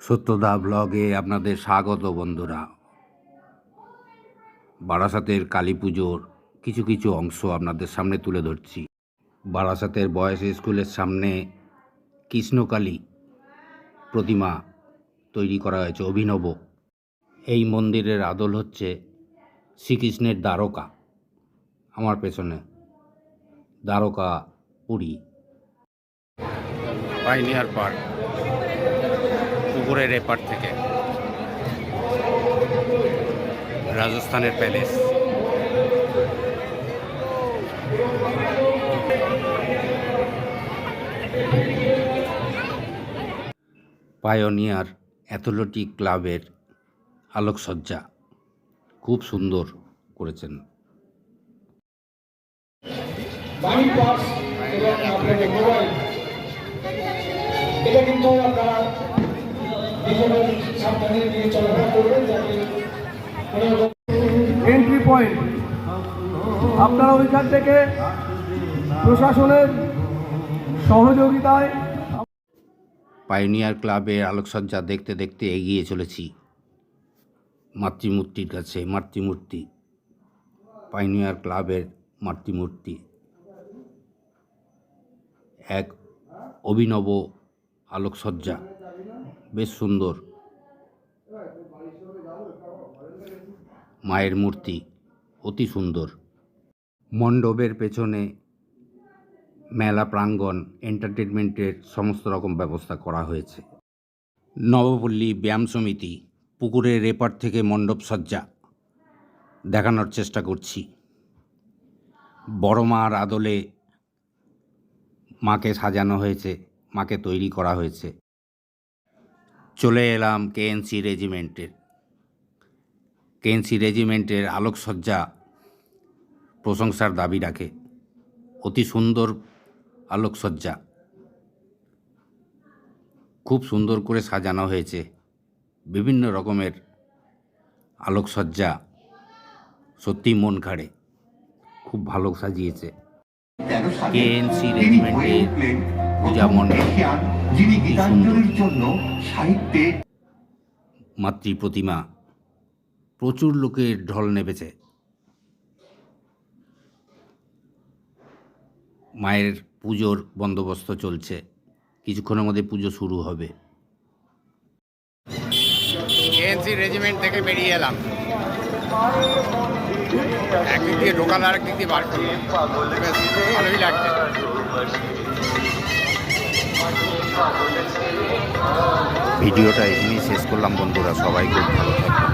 সত্যদা ব্লগে আপনাদের স্বাগত বন্ধুরা। বারাসাতের কালী পুজোর কিছু কিছু অংশ আপনাদের সামনে তুলে ধরছি। বারাসাতের বয়েজ স্কুলের সামনে কৃষ্ণকালী প্রতিমা তৈরি করা হয়েছে অভিনব। এই মন্দিরের আদল হচ্ছে শ্রীকৃষ্ণের দ্বারকা। আমার পেছনে দ্বারকা পুরী। পাইনিয়ার পার্ক পুকুরের এপার থেকে রাজস্থানের প্যালেস। পায়োনিয়ার অ্যাথলেটিক ক্লাবের আলোকসজ্জা খুব সুন্দর করেছেন। এটা কিন্তু আপনারা সাবধানে নিয়ে চলাফেরা করবেন যাতে এন্ট্রি পয়েন্ট আপনারা ওইখান থেকে প্রশাসনের সহযোগিতায়। পায়োনিয়ার ক্লাবের আলোকসজ্জা দেখতে দেখতে এগিয়ে চলেছি মাতৃমূর্তির কাছে। মাতৃমূর্তি, পায়োনিয়ার ক্লাবের মাতৃমূর্তি এক অভিনব আলোকসজ্জা, বেশ সুন্দর। মায়ের মূর্তি অতি সুন্দর। মণ্ডপের পেছনে মেলা প্রাঙ্গণ, এন্টারটেনমেন্টের সমস্ত রকম ব্যবস্থা করা হয়েছে। নবপল্লী ব্যায়াম সমিতি পুকুরের এপার থেকে মণ্ডপ সজ্জা দেখানোর চেষ্টা করছি। বড় মার আদলে মাকে সাজানো হয়েছে, মাকে তৈরি করা হয়েছে। চলে এলাম কেএনসি রেজিমেন্টের আলোকসজ্জা প্রশংসার দাবি রাখে। অতি সুন্দর আলোকসজ্জা, খুব সুন্দর করে সাজানো হয়েছে। বিভিন্ন রকমের আলোকসজ্জা সত্যি মন কাড়ে, খুব ভালো সাজিয়েছে। কেএনসি রেজিমেন্টের পূজা মণ্ডপ, মাতৃ প্রতিমা, প্রচুর লোকের ঢল নেমেছে। মায়ের পুজোর বন্দোবস্ত চলছে, কিছুক্ষণের মধ্যে পুজো শুরু হবে। কেএনসি রেজিমেন্ট থেকে বেরিয়ে এলাম, একদিক দিয়ে ঢোকাল আর একদিক দিয়ে বার করলাম, ভালোই লাগছে। ভিডিওটা এখানেই শেষ করলাম বন্ধুরা, সবাই খুব ভালো থাকবে।